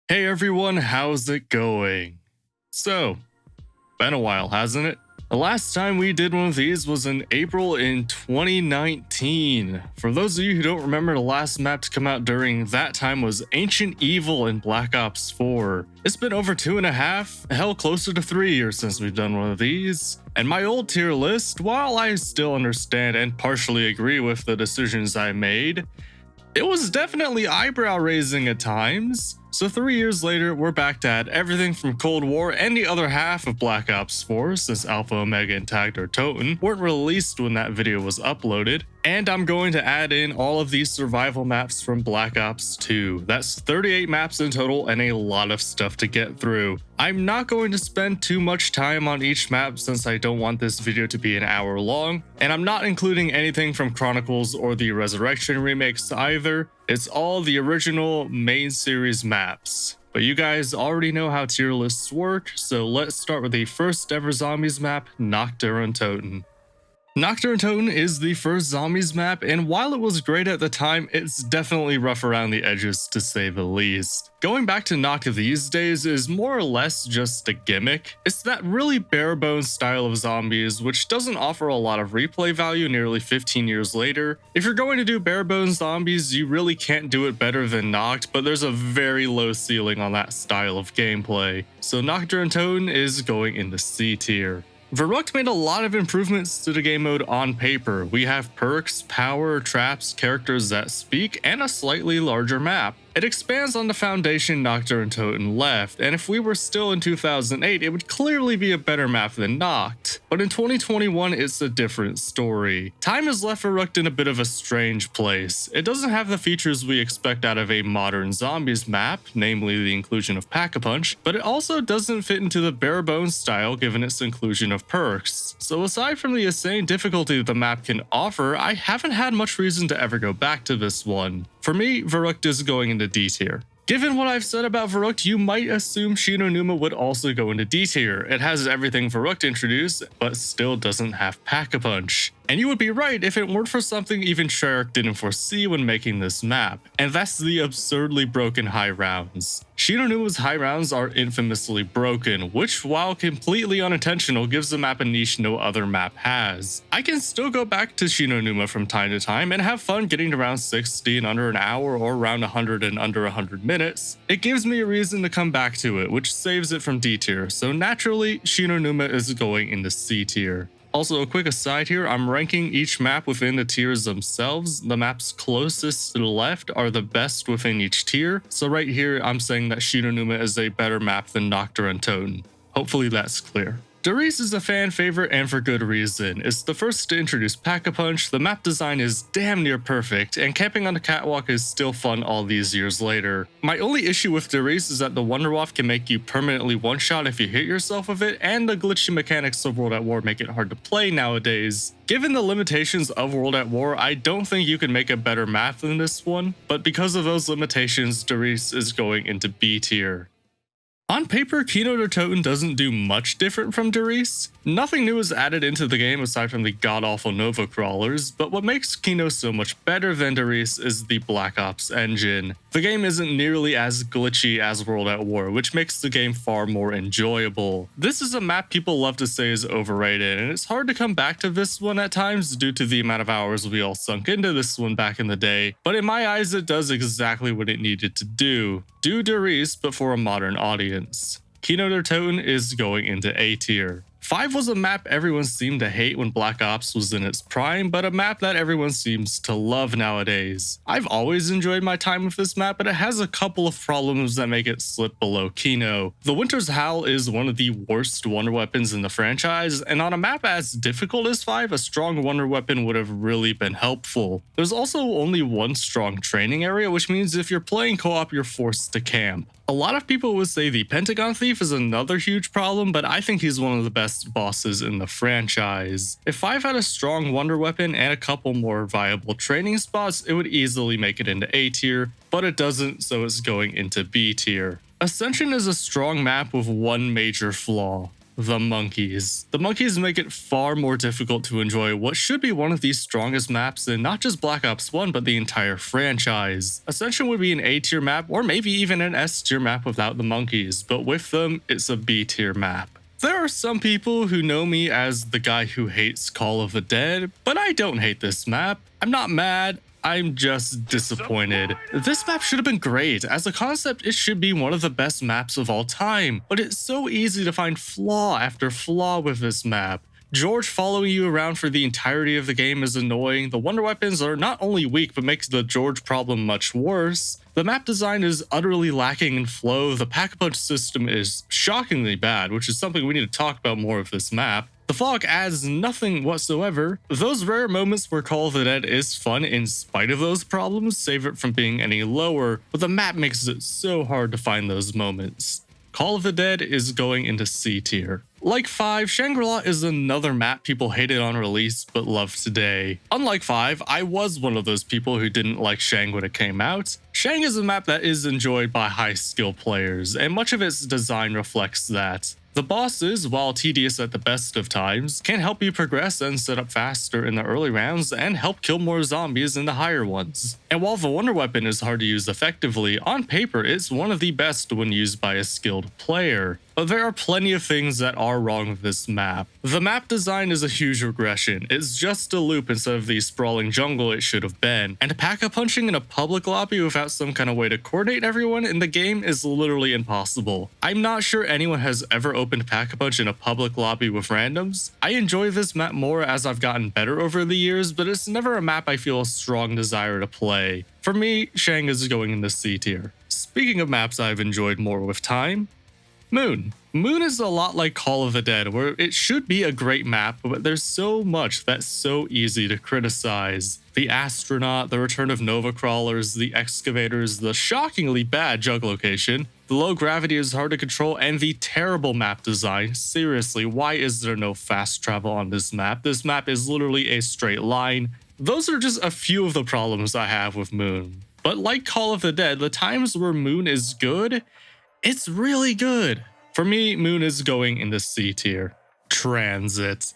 Hey everyone, how's it going? So, been a while, hasn't it? The last time we did one of these was in April in 2019. For those of you who don't remember, the last map to come out during that time was Ancient Evil in Black Ops 4. It's been over 2.5, hell closer to 3 years since we've done one of these. And my old tier list, while I still understand and partially agree with the decisions I made, it was definitely eyebrow raising at times. So 3 years later, we're back to add everything from Cold War and the other half of Black Ops 4, since Alpha, Omega, and Tagged or Toten weren't released when that video was uploaded. And I'm going to add in all of these survival maps from Black Ops 2. That's 38 maps in total and a lot of stuff to get through. I'm not going to spend too much time on each map since I don't want this video to be an hour long, and I'm not including anything from Chronicles or the Resurrection remakes either. It's all the original main series maps. But you guys already know how tier lists work, so let's start with the first ever zombies map, Nocturne Toten. Nocturne Toten is the first zombies map, and while it was great at the time, it's definitely rough around the edges to say the least. Going back to Noct these days is more or less just a gimmick. It's that really bare bones style of zombies which doesn't offer a lot of replay value nearly 15 years later. If you're going to do bare bones zombies, you really can't do it better than Noct, but there's a very low ceiling on that style of gameplay. So Nocturne Toten is going into C tier. Verrucht made a lot of improvements to the game mode on paper. We have perks, power, traps, characters that speak, and a slightly larger map. It expands on the foundation Nocturne Toten left, and if we were still in 2008, it would clearly be a better map than Noct. But in 2021, it's a different story. Time has left Verrucht in a bit of a strange place. It doesn't have the features we expect out of a modern zombies map, namely the inclusion of Pack-a-Punch, but it also doesn't fit into the bare bones style given its inclusion of perks. So aside from the insane difficulty that the map can offer, I haven't had much reason to ever go back to this one. For me, Verrucht is going into D tier. Given what I've said about Verrucht, you might assume Shinonuma would also go into D tier. It has everything Verrucht introduced, but still doesn't have Pack-a-Punch. And you would be right if it weren't for something even Treyarch didn't foresee when making this map, and that's the absurdly broken high rounds. Shinonuma's high rounds are infamously broken, which, while completely unintentional, gives the map a niche no other map has. I can still go back to Shinonuma from time to time and have fun getting to round 60 in under an hour or round 100 in under 100 minutes. It gives me a reason to come back to it, which saves it from D tier, so naturally, Shinonuma is going into C tier. Also, a quick aside here, I'm ranking each map within the tiers themselves. The maps closest to the left are the best within each tier. So right here, I'm saying that Shinonuma is a better map than Nocturne Toten. Hopefully that's clear. Darice is a fan favorite and for good reason. It's the first to introduce Pack-a-Punch, the map design is damn near perfect, and camping on the catwalk is still fun all these years later. My only issue with Darice is that the Wonderwaff can make you permanently one-shot if you hit yourself with it, and the glitchy mechanics of World at War make it hard to play nowadays. Given the limitations of World at War, I don't think you can make a better map than this one, but because of those limitations, Darice is going into B tier. On paper, Kino der Toten doesn't do much different from Darice. Nothing new is added into the game aside from the god-awful Nova crawlers, but what makes Kino so much better than Darice is the Black Ops engine. The game isn't nearly as glitchy as World at War, which makes the game far more enjoyable. This is a map people love to say is overrated, and it's hard to come back to this one at times due to the amount of hours we all sunk into this one back in the day, but in my eyes it does exactly what it needed to do. Do Darice, but for a modern audience. Kino der Toten is going into A tier. 5 was a map everyone seemed to hate when Black Ops was in its prime, but a map that everyone seems to love nowadays. I've always enjoyed my time with this map, but it has a couple of problems that make it slip below Kino. The Winter's Howl is one of the worst wonder weapons in the franchise, and on a map as difficult as 5, a strong wonder weapon would have really been helpful. There's also only one strong training area, which means if you're playing co-op, you're forced to camp. A lot of people would say the Pentagon Thief is another huge problem, but I think he's one of the best bosses in the franchise. If 5 had a strong wonder weapon and a couple more viable training spots, it would easily make it into A tier, but it doesn't, so it's going into B tier. Ascension is a strong map with one major flaw. The monkeys. The monkeys make it far more difficult to enjoy what should be one of the strongest maps in not just Black Ops 1 but the entire franchise. Ascension would be an A tier map or maybe even an S tier map without the monkeys, but with them it's a B tier map. There are some people who know me as the guy who hates Call of the Dead, but I don't hate this map. I'm not mad. I'm just disappointed. This map should have been great. As a concept, it should be one of the best maps of all time, but it's so easy to find flaw after flaw with this map. George following you around for the entirety of the game is annoying. The wonder weapons are not only weak, but makes the George problem much worse. The map design is utterly lacking in flow. The pack-a-punch system is shockingly bad, which is something we need to talk about more of this map. The fog adds nothing whatsoever. Those rare moments where Call of the Dead is fun in spite of those problems save it from being any lower, but the map makes it so hard to find those moments. Call of the Dead is going into C tier. Like 5, Shangri-La is another map people hated on release but love today. Unlike 5, I was one of those people who didn't like Shang when it came out. Shang is a map that is enjoyed by high skill players, and much of its design reflects that. The bosses, while tedious at the best of times, can help you progress and set up faster in the early rounds and help kill more zombies in the higher ones. And while the wonder weapon is hard to use effectively, on paper it's one of the best when used by a skilled player. But there are plenty of things that are wrong with this map. The map design is a huge regression. It's just a loop instead of the sprawling jungle it should have been. And pack-a-punching in a public lobby without some kind of way to coordinate everyone in the game is literally impossible. I'm not sure anyone has ever opened pack-a-punch in a public lobby with randoms. I enjoy this map more as I've gotten better over the years, but it's never a map I feel a strong desire to play. For me, Shang is going in the C tier. Speaking of maps I've enjoyed more with time, Moon. Moon is a lot like Call of the Dead, where it should be a great map, but there's so much that's so easy to criticize. The astronaut, the return of Nova crawlers, the excavators, the shockingly bad jug location, the low gravity is hard to control, and the terrible map design. Seriously, why is there no fast travel on this map? This map is literally a straight line. Those are just a few of the problems I have with Moon. But like Call of the Dead, the times where Moon is good, it's really good. For me, Moon is going in the C tier. Transit.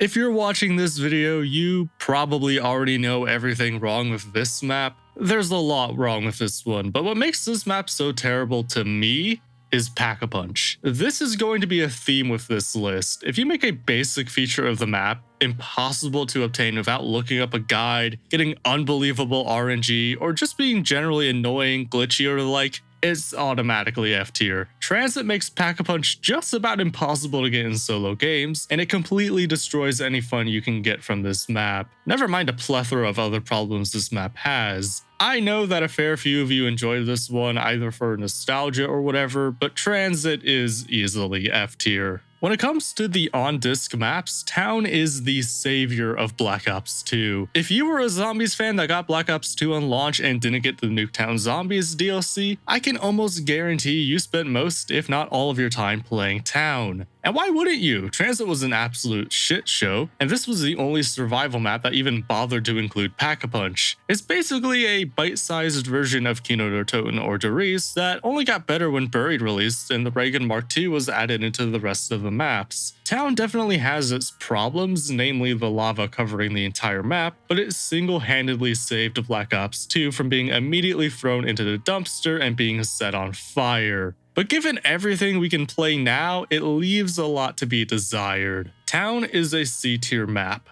If you're watching this video, you probably already know everything wrong with this map. There's a lot wrong with this one, but what makes this map so terrible to me is Pack-a-Punch. This is going to be a theme with this list. If you make a basic feature of the map impossible to obtain without looking up a guide, getting unbelievable RNG, or just being generally annoying, glitchy, or the like, it's automatically F tier. Transit makes Pack-a-Punch just about impossible to get in solo games, and it completely destroys any fun you can get from this map. Never mind a plethora of other problems this map has. I know that a fair few of you enjoyed this one either for nostalgia or whatever, but Transit is easily F tier. When it comes to the on-disc maps, Town is the savior of Black Ops 2. If you were a Zombies fan that got Black Ops 2 on launch and didn't get the Nuketown Zombies DLC, I can almost guarantee you spent most, if not all of your time playing Town. And why wouldn't you? Transit was an absolute shit show, and this was the only survival map that even bothered to include Pack-a-Punch. It's basically a bite-sized version of Kino or Toten or Doris that only got better when Buried released and the Reagan Mark II was added into the rest of the maps. Town definitely has its problems, namely the lava covering the entire map, but it single-handedly saved Black Ops 2 from being immediately thrown into the dumpster and being set on fire. But given everything we can play now, it leaves a lot to be desired. Town is a C tier map.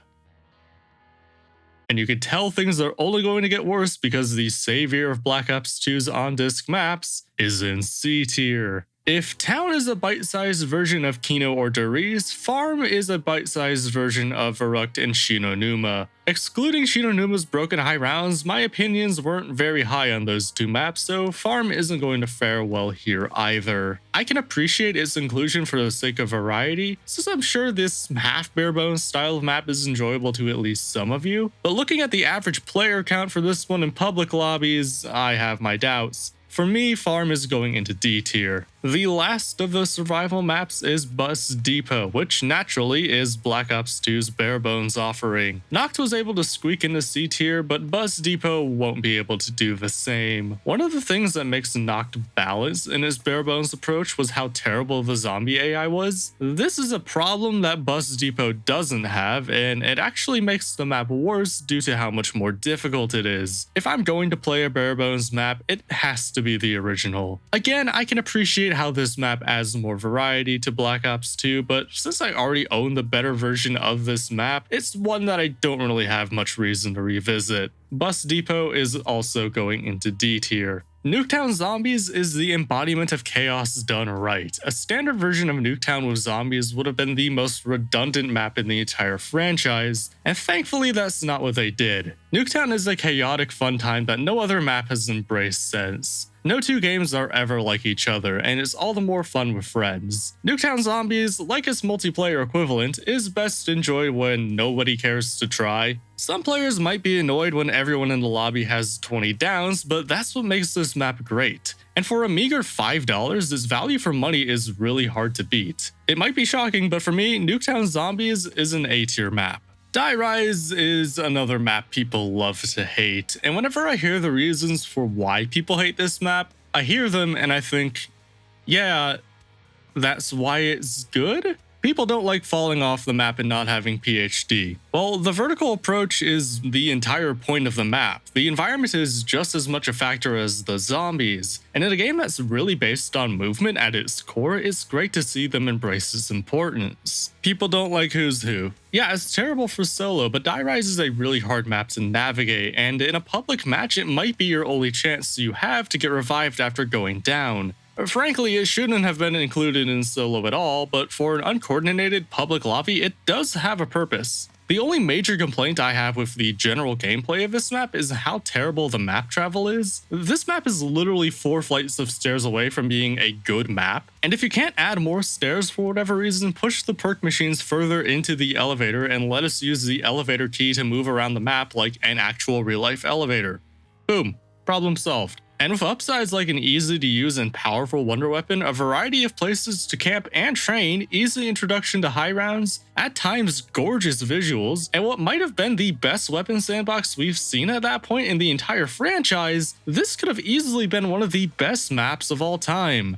And you can tell things are only going to get worse because the savior of Black Ops 2's on-disc maps is in C tier. If Town is a bite-sized version of Kino or Doris, Farm is a bite-sized version of Verrucht and Shinonuma. Excluding Shinonuma's broken high rounds, my opinions weren't very high on those two maps, so Farm isn't going to fare well here either. I can appreciate its inclusion for the sake of variety, since I'm sure this half-bare-bones style of map is enjoyable to at least some of you, but looking at the average player count for this one in public lobbies, I have my doubts. For me, Farm is going into D tier. The last of the survival maps is Bus Depot, which naturally is Black Ops 2's bare bones offering. Noct was able to squeak into C tier, but Bus Depot won't be able to do the same. One of the things that makes Noct balance in his bare bones approach was how terrible the zombie AI was. This is a problem that Bus Depot doesn't have, and it actually makes the map worse due to how much more difficult it is. If I'm going to play a bare bones map, it has to be the original. Again, I can appreciate how this map adds more variety to Black Ops 2, but since I already own the better version of this map, it's one that I don't really have much reason to revisit. Bus Depot is also going into D tier. Nuketown Zombies is the embodiment of chaos done right. A standard version of Nuketown with zombies would have been the most redundant map in the entire franchise, and thankfully that's not what they did. Nuketown is a chaotic fun time that no other map has embraced since. No two games are ever like each other, and it's all the more fun with friends. Nuketown Zombies, like its multiplayer equivalent, is best enjoyed when nobody cares to try. Some players might be annoyed when everyone in the lobby has 20 downs, but that's what makes this map great. And for a meager $5, this value for money is really hard to beat. It might be shocking, but for me, Nuketown Zombies is an A tier map. Die Rise is another map people love to hate, and whenever I hear the reasons for why people hate this map, I hear them and I think, yeah, that's why it's good? People don't like falling off the map and not having PhD. Well, the vertical approach is the entire point of the map. The environment is just as much a factor as the zombies, and in a game that's really based on movement at its core, it's great to see them embrace its importance. People don't like Who's Who. Yeah, it's terrible for solo, but Die Rise is a really hard map to navigate, and in a public match, it might be your only chance you have to get revived after going down. Frankly, it shouldn't have been included in solo at all, but for an uncoordinated public lobby, it does have a purpose. The only major complaint I have with the general gameplay of this map is how terrible the map travel is. This map is literally 4 flights of stairs away from being a good map, and if you can't add more stairs for whatever reason, push the perk machines further into the elevator and let us use the elevator key to move around the map like an actual real-life elevator. Boom, problem solved. And with upsides like an easy to use and powerful wonder weapon, a variety of places to camp and train, easy introduction to high rounds, at times gorgeous visuals, and what might have been the best weapon sandbox we've seen at that point in the entire franchise, this could have easily been one of the best maps of all time.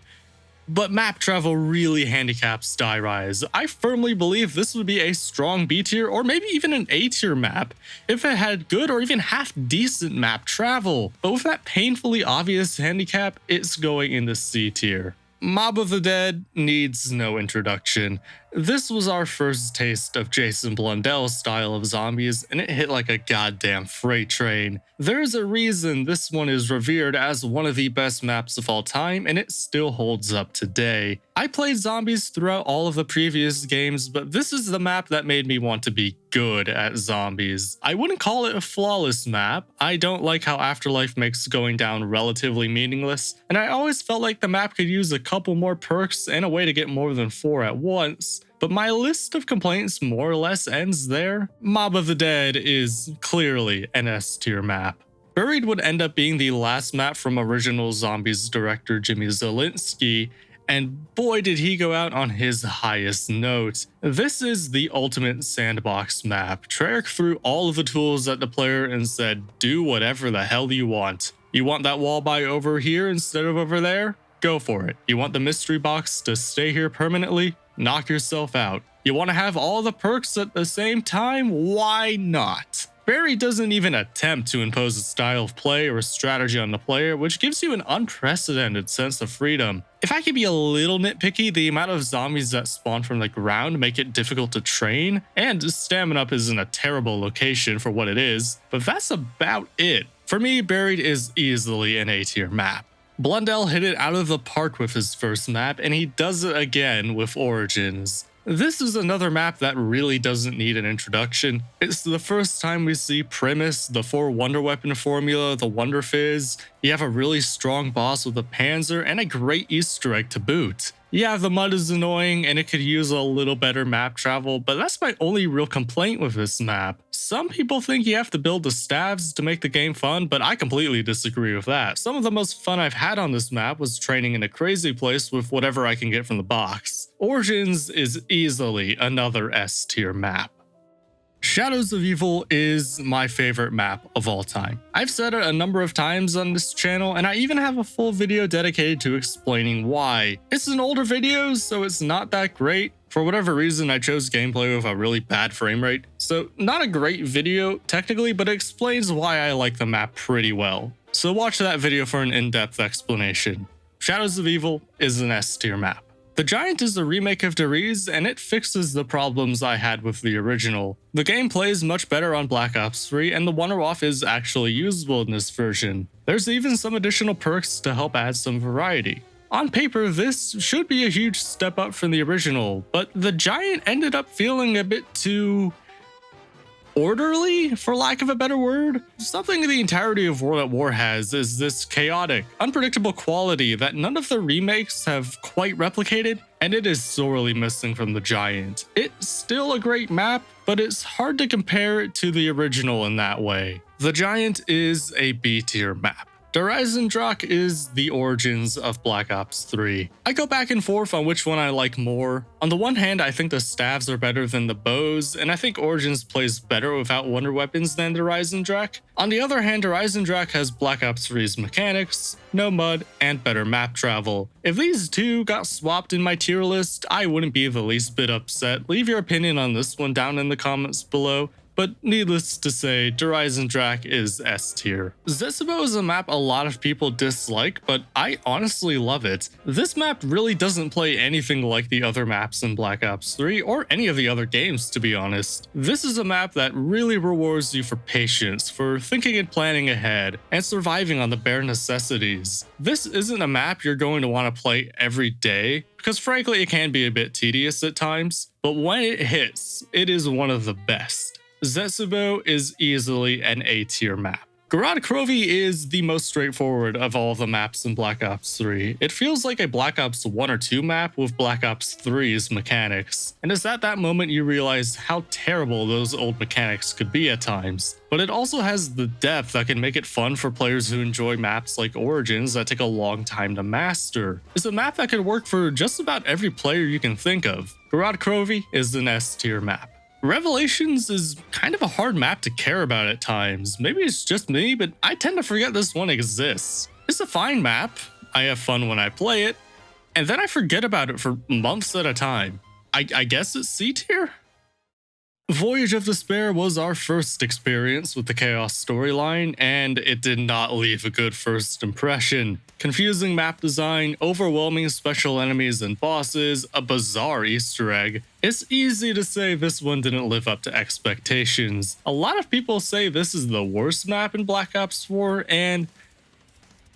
But map travel really handicaps Die Rise. I firmly believe this would be a strong B tier or maybe even an A tier map if it had good or even half decent map travel. But with that painfully obvious handicap, it's going into C tier. Mob of the Dead needs no introduction. This was our first taste of Jason Blundell's style of zombies, and it hit like a goddamn freight train. There's a reason this one is revered as one of the best maps of all time, and it still holds up today. I played zombies throughout all of the previous games, but this is the map that made me want to be good at zombies. I wouldn't call it a flawless map. I don't like how Afterlife makes going down relatively meaningless, and I always felt like the map could use a couple more perks and a way to get more than 4 at once. But my list of complaints more or less ends there. Mob of the Dead is clearly an S tier map. Buried would end up being the last map from original Zombies director Jimmy Zielinski, and boy did he go out on his highest note. This is the ultimate sandbox map. Treyarch threw all of the tools at the player and said, do whatever the hell you want. You want that wall by over here instead of over there? Go for it. You want the mystery box to stay here permanently? Knock yourself out. You want to have all the perks at the same time? Why not? Barry doesn't even attempt to impose a style of play or a strategy on the player, which gives you an unprecedented sense of freedom. If I could be a little nitpicky, the amount of zombies that spawn from the ground make it difficult to train, and stamina up is in a terrible location for what it is, but that's about it. For me, Buried is easily an A tier map. Blundell hit it out of the park with his first map, and he does it again with Origins. This is another map that really doesn't need an introduction. It's the first time we see Primus, the 4 Wonder Weapon formula, the Wonder Fizz. You have a really strong boss with a Panzer and a great Easter egg to boot. Yeah, the mud is annoying and it could use a little better map travel, but that's my only real complaint with this map. Some people think you have to build the staves to make the game fun, but I completely disagree with that. Some of the most fun I've had on this map was training in a crazy place with whatever I can get from the box. Origins is easily another S tier map. Shadows of Evil is my favorite map of all time. I've said it a number of times on this channel, and I even have a full video dedicated to explaining why. It's an older video, so it's not that great. For whatever reason, I chose gameplay with a really bad frame rate, so not a great video technically, but it explains why I like the map pretty well. So watch that video for an in-depth explanation. Shadows of Evil is an S tier map. The Giant is a remake of Deriz, and it fixes the problems I had with the original. The game plays much better on Black Ops 3, and the Wonder-Off is actually usable in this version. There's even some additional perks to help add some variety. On paper, this should be a huge step up from the original, but the Giant ended up feeling a bit too orderly, for lack of a better word. Something the entirety of World at War has is this chaotic, unpredictable quality that none of the remakes have quite replicated, and it is sorely missing from the Giant. It's still a great map, but it's hard to compare it to the original in that way. The Giant is a B tier map. Drak is the origins of Black Ops 3. I go back and forth on which one I like more. On the one hand, I think the staves are better than the bows, and I think Origins plays better without wonder weapons than Drak. On the other hand, Drak has Black Ops 3's mechanics, no mud, and better map travel. If these two got swapped in my tier list, I wouldn't be the least bit upset. Leave your opinion on this one down in the comments below. But needless to say, Drak is S tier. Zetsubo is a map a lot of people dislike, but I honestly love it. This map really doesn't play anything like the other maps in Black Ops 3 or any of the other games, to be honest. This is a map that really rewards you for patience, for thinking and planning ahead, and surviving on the bare necessities. This isn't a map you're going to want to play every day, because frankly it can be a bit tedious at times, but when it hits, it is one of the best. Zetsubo is easily an A tier map. Garad Krovi is the most straightforward of all the maps in Black Ops 3. It feels like a Black Ops 1 or 2 map with Black Ops 3's mechanics. And it's at that moment you realize how terrible those old mechanics could be at times. But it also has the depth that can make it fun for players who enjoy maps like Origins that take a long time to master. It's a map that could work for just about every player you can think of. Garad Krovi is an S tier map. Revelations is kind of a hard map to care about at times. Maybe it's just me, but I tend to forget this one exists. It's a fine map, I have fun when I play it, and then I forget about it for months at a time. I guess it's C tier? Voyage of Despair was our first experience with the Chaos storyline, and it did not leave a good first impression. Confusing map design, overwhelming special enemies and bosses, a bizarre Easter egg. It's easy to say this one didn't live up to expectations. A lot of people say this is the worst map in Black Ops 4, and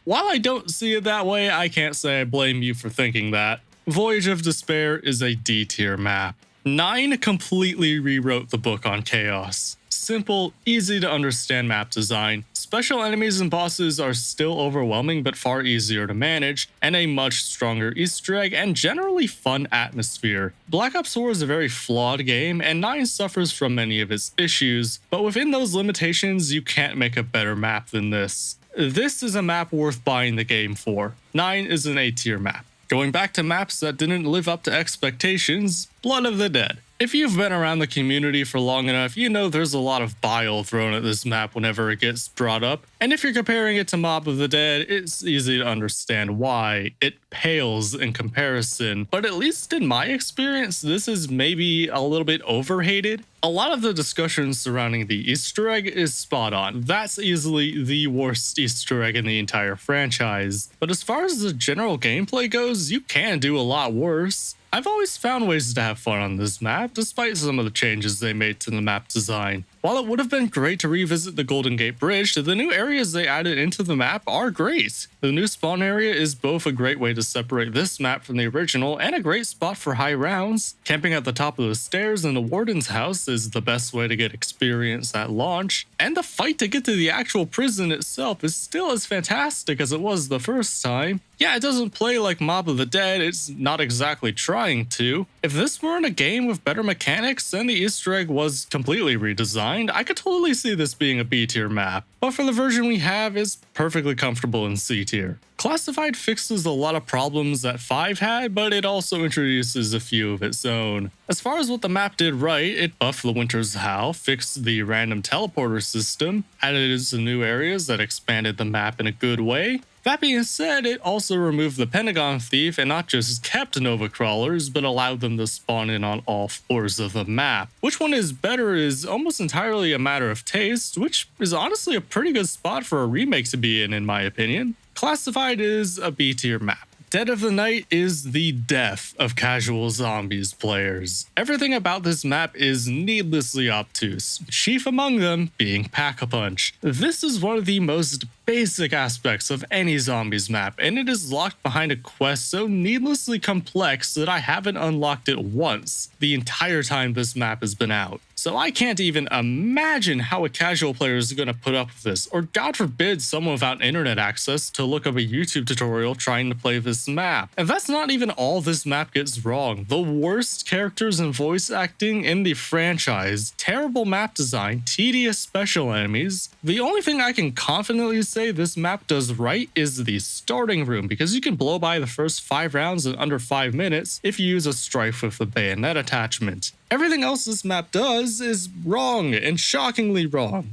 while I don't see it that way, I can't say I blame you for thinking that. Voyage of Despair is a D tier map. 9 completely rewrote the book on Chaos. Simple, easy to understand map design. Special enemies and bosses are still overwhelming but far easier to manage, and a much stronger Easter egg and generally fun atmosphere. Black Ops 4 is a very flawed game, and 9 suffers from many of its issues, but within those limitations, you can't make a better map than this. This is a map worth buying the game for. 9 is an A tier map. Going back to maps that didn't live up to expectations, Blood of the Dead. If you've been around the community for long enough, you know there's a lot of bile thrown at this map whenever it gets brought up, and if you're comparing it to Mob of the Dead, it's easy to understand why. It pales in comparison, but at least in my experience, this is maybe a little bit overhated. A lot of the discussion surrounding the Easter egg is spot on. That's easily the worst Easter egg in the entire franchise. But as far as the general gameplay goes, you can do a lot worse. I've always found ways to have fun on this map, despite some of the changes they made to the map design. While it would have been great to revisit the Golden Gate Bridge, the new areas they added into the map are great. The new spawn area is both a great way to separate this map from the original and a great spot for high rounds. Camping at the top of the stairs in the Warden's house is the best way to get experience at launch, and the fight to get to the actual prison itself is still as fantastic as it was the first time. Yeah, it doesn't play like Mob of the Dead, it's not exactly trying to. If this weren't a game with better mechanics and the Easter egg was completely redesigned, designed, I could totally see this being a B tier map, but for the version we have, it's perfectly comfortable in C tier. Classified fixes a lot of problems that 5 had, but it also introduces a few of its own. As far as what the map did right, it buffed the Winter's Howl, fixed the random teleporter system, added some new areas that expanded the map in a good way. That being said, it also removed the Pentagon Thief and not just kept Nova Crawlers, but allowed them to spawn in on all floors of the map. Which one is better is almost entirely a matter of taste, which is honestly a pretty good spot for a remake to be in my opinion. Classified is a B tier map. Dead of the Night is the death of casual zombies players. Everything about this map is needlessly obtuse, chief among them being Pack-a-Punch. This is one of the most basic aspects of any zombies map, and it is locked behind a quest so needlessly complex that I haven't unlocked it once the entire time this map has been out. So I can't even imagine how a casual player is going to put up with this, or God forbid someone without internet access to look up a YouTube tutorial trying to play this map. And that's not even all this map gets wrong. The worst characters and voice acting in the franchise, terrible map design, tedious special enemies. The only thing I can confidently say this map does right is the starting room, because you can blow by the first 5 rounds in under 5 minutes if you use a strife with the bayonet attachment. Everything else this map does is wrong, and shockingly wrong.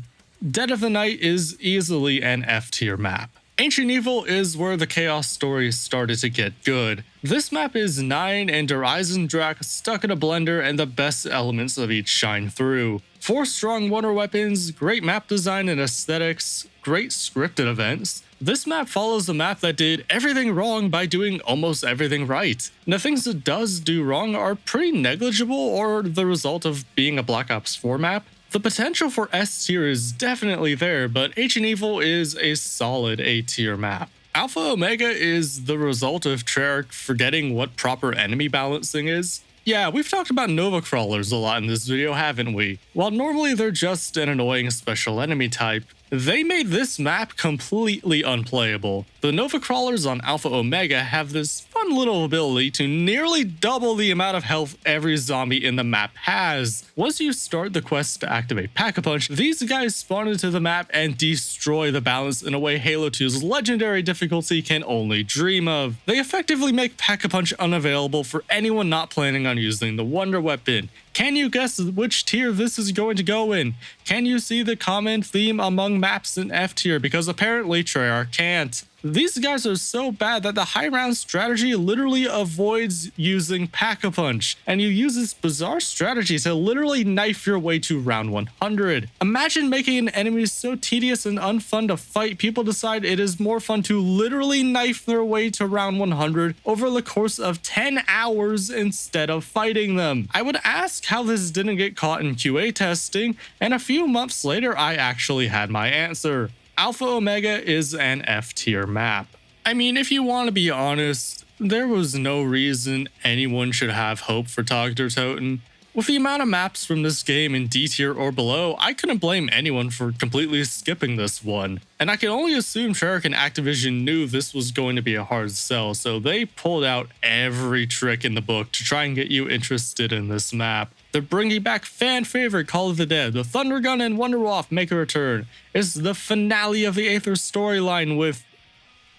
Dead of the Night is easily an F tier map. Ancient Evil is where the Chaos story started to get good. This map is 9 and Der Eisendrache stuck in a blender, and the best elements of each shine through. 4 strong wonder weapons, great map design and aesthetics, great scripted events. This map follows the map that did everything wrong by doing almost everything right. And the things it does do wrong are pretty negligible or the result of being a Black Ops 4 map. The potential for S tier is definitely there, but Ancient Evil is a solid A tier map. Alpha Omega is the result of Treyarch forgetting what proper enemy balancing is. Yeah, we've talked about Nova Crawlers a lot in this video, haven't we? While normally they're just an annoying special enemy type, they made this map completely unplayable. The Nova Crawlers on Alpha Omega have this fun little ability to nearly double the amount of health every zombie in the map has. Once you start the quest to activate Pack-a-Punch, these guys spawn into the map and destroy the balance in a way Halo 2's legendary difficulty can only dream of. They effectively make Pack-a-Punch unavailable for anyone not planning on using the Wonder Weapon. Can you guess which tier this is going to go in? Can you see the common theme among maps in F tier? Because apparently Treyarch can't. These guys are so bad that the high round strategy literally avoids using Pack-a-Punch, and you use this bizarre strategy to literally knife your way to round 100. Imagine making an enemy so tedious and unfun to fight, people decide it is more fun to literally knife their way to round 100 over the course of 10 hours instead of fighting them. I would ask how this didn't get caught in QA testing, and a few months later I actually had my answer. Alpha Omega is an F tier map. I mean, if you want to be honest, there was no reason anyone should have hope for Dr. Toten. With the amount of maps from this game in D tier or below, I couldn't blame anyone for completely skipping this one. And I can only assume Treyarch and Activision knew this was going to be a hard sell, so they pulled out every trick in the book to try and get you interested in this map. They're bringing back fan favorite Call of the Dead. The Thunder Gun and Wonderwolf make a return. It's the finale of the Aether storyline with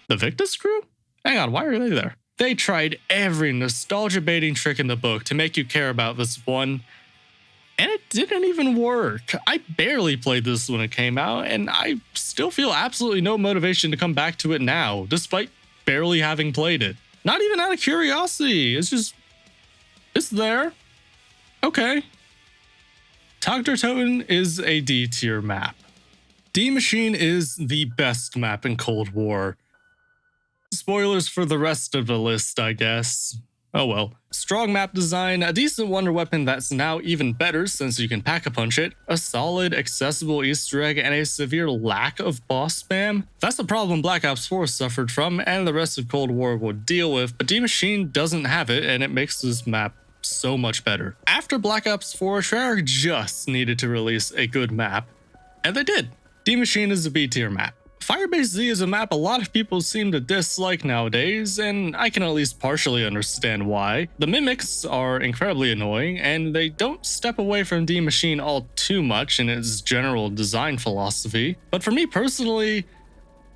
the Victus crew? Hang on, why are they there? They tried every nostalgia baiting trick in the book to make you care about this one, and it didn't even work. I barely played this when it came out, and I still feel absolutely no motivation to come back to it now, despite barely having played it. Not even out of curiosity, it's there. Okay. Dr. Toten is a D tier map. D Machine is the best map in Cold War. Spoilers for the rest of the list, I guess. Oh well. Strong map design, a decent wonder weapon that's now even better since you can Pack-a-Punch it, a solid, accessible Easter egg, and a severe lack of boss spam. That's the problem Black Ops 4 suffered from and the rest of Cold War would deal with, but D Machine doesn't have it, and it makes this map so much better. After Black Ops 4, Treyarch just needed to release a good map, and they did. D Machine is a B tier map. Firebase Z is a map a lot of people seem to dislike nowadays, and I can at least partially understand why. The mimics are incredibly annoying, and they don't step away from D Machine all too much in its general design philosophy. But for me personally,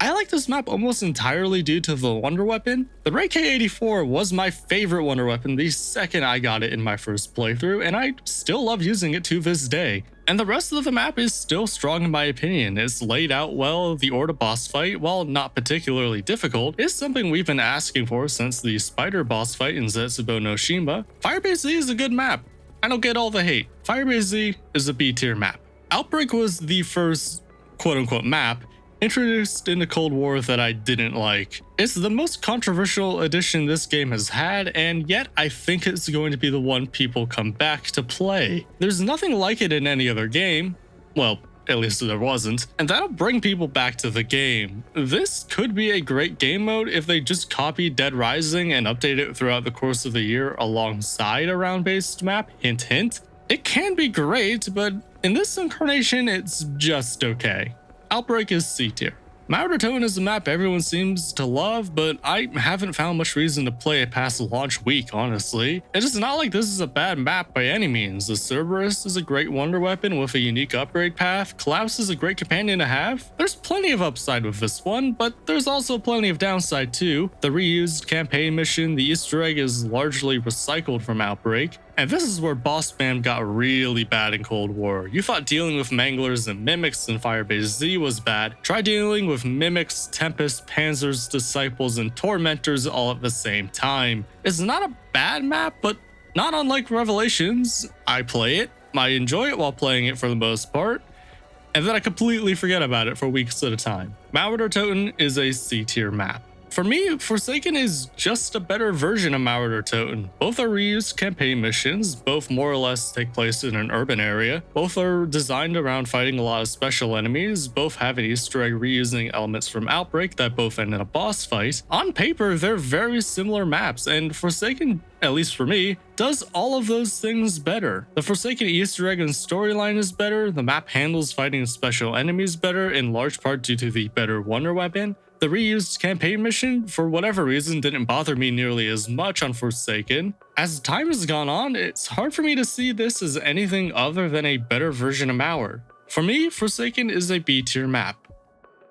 I like this map almost entirely due to the wonder weapon. The Ray K84 was my favorite wonder weapon the second I got it in my first playthrough, and I still love using it to this day. And the rest of the map is still strong in my opinion. It's laid out well. The Orda boss fight, while not particularly difficult, is something we've been asking for since the spider boss fight in Zetsubo no Shima. Firebase Z is a good map. I don't get all the hate. Firebase Z is a B tier map. Outbreak was the first quote-unquote map introduced in the Cold War that I didn't like. It's the most controversial addition this game has had, and yet I think it's going to be the one people come back to play. There's nothing like it in any other game. Well, at least there wasn't, and that'll bring people back to the game. This could be a great game mode if they just copy Dead Rising and update it throughout the course of the year alongside a round-based map, hint hint. It can be great, but in this incarnation it's just okay. Outbreak is C tier. Toten is a map everyone seems to love, but I haven't found much reason to play it past launch week, honestly. It's not like this is a bad map by any means. The Cerberus is a great wonder weapon with a unique upgrade path. Collapse is a great companion to have. There's plenty of upside with this one, but there's also plenty of downside too. The reused campaign mission, the Easter egg is largely recycled from Outbreak. And this is where boss spam got really bad in Cold War. You thought dealing with Manglers and Mimics in Firebase Z was bad. Try dealing with Mimics, Tempest, Panzers, Disciples, and Tormentors all at the same time. It's not a bad map, but not unlike Revelations. I play it, I enjoy it while playing it for the most part, and then I completely forget about it for weeks at a time. Toten is a C tier map. For me, Forsaken is just a better version of Toten. Both are reused campaign missions, both more or less take place in an urban area. Both are designed around fighting a lot of special enemies. Both have an Easter egg reusing elements from Outbreak that both end in a boss fight. On paper, they're very similar maps, and Forsaken, at least for me, does all of those things better. The Forsaken Easter egg and storyline is better. The map handles fighting special enemies better, in large part due to the better wonder weapon. The reused campaign mission, for whatever reason, didn't bother me nearly as much on Forsaken. As time has gone on, it's hard for me to see this as anything other than a better version of Mauer. For me, Forsaken is a B tier map.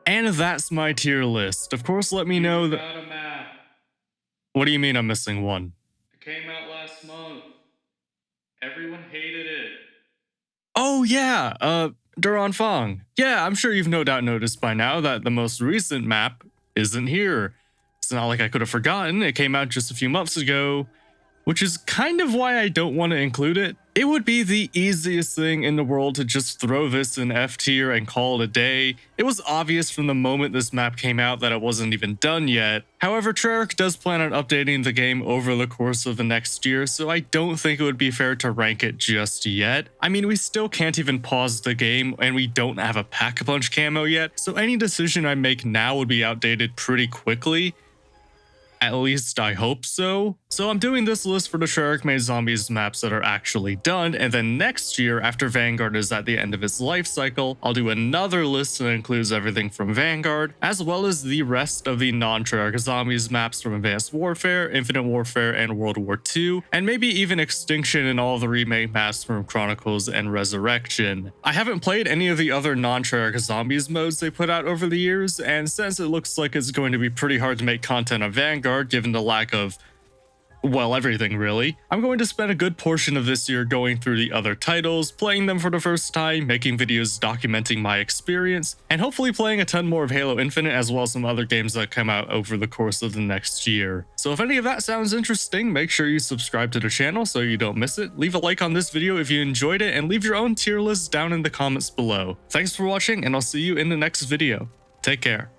And that's my tier list. Of course, let me know that— a map. What do you mean I'm missing one? It came out last month. Everyone hated it. Oh yeah, Duran Fong. Yeah, I'm sure you've no doubt noticed by now that the most recent map isn't here. It's not like I could have forgotten. It came out just a few months ago, which is kind of why I don't want to include it. It would be the easiest thing in the world to just throw this in F tier and call it a day. It was obvious from the moment this map came out that it wasn't even done yet. However, Treyarch does plan on updating the game over the course of the next year, so I don't think it would be fair to rank it just yet. I mean, we still can't even pause the game, and we don't have a Pack-a-Punch camo yet, so any decision I make now would be outdated pretty quickly. At least I hope so. So I'm doing this list for the Treyarch made Zombies maps that are actually done, and then next year, after Vanguard is at the end of its life cycle, I'll do another list that includes everything from Vanguard, as well as the rest of the non-Treyarch Zombies maps from Advanced Warfare, Infinite Warfare, and World War II, and maybe even Extinction and all the remake maps from Chronicles and Resurrection. I haven't played any of the other non-Treyarch Zombies modes they put out over the years, and since it looks like it's going to be pretty hard to make content on Vanguard, given the lack of, well, everything really, I'm going to spend a good portion of this year going through the other titles, playing them for the first time, making videos documenting my experience, and hopefully playing a ton more of Halo Infinite as well as some other games that come out over the course of the next year. So if any of that sounds interesting, make sure you subscribe to the channel so you don't miss it, leave a like on this video if you enjoyed it, and leave your own tier list down in the comments below. Thanks for watching, and I'll see you in the next video. Take care.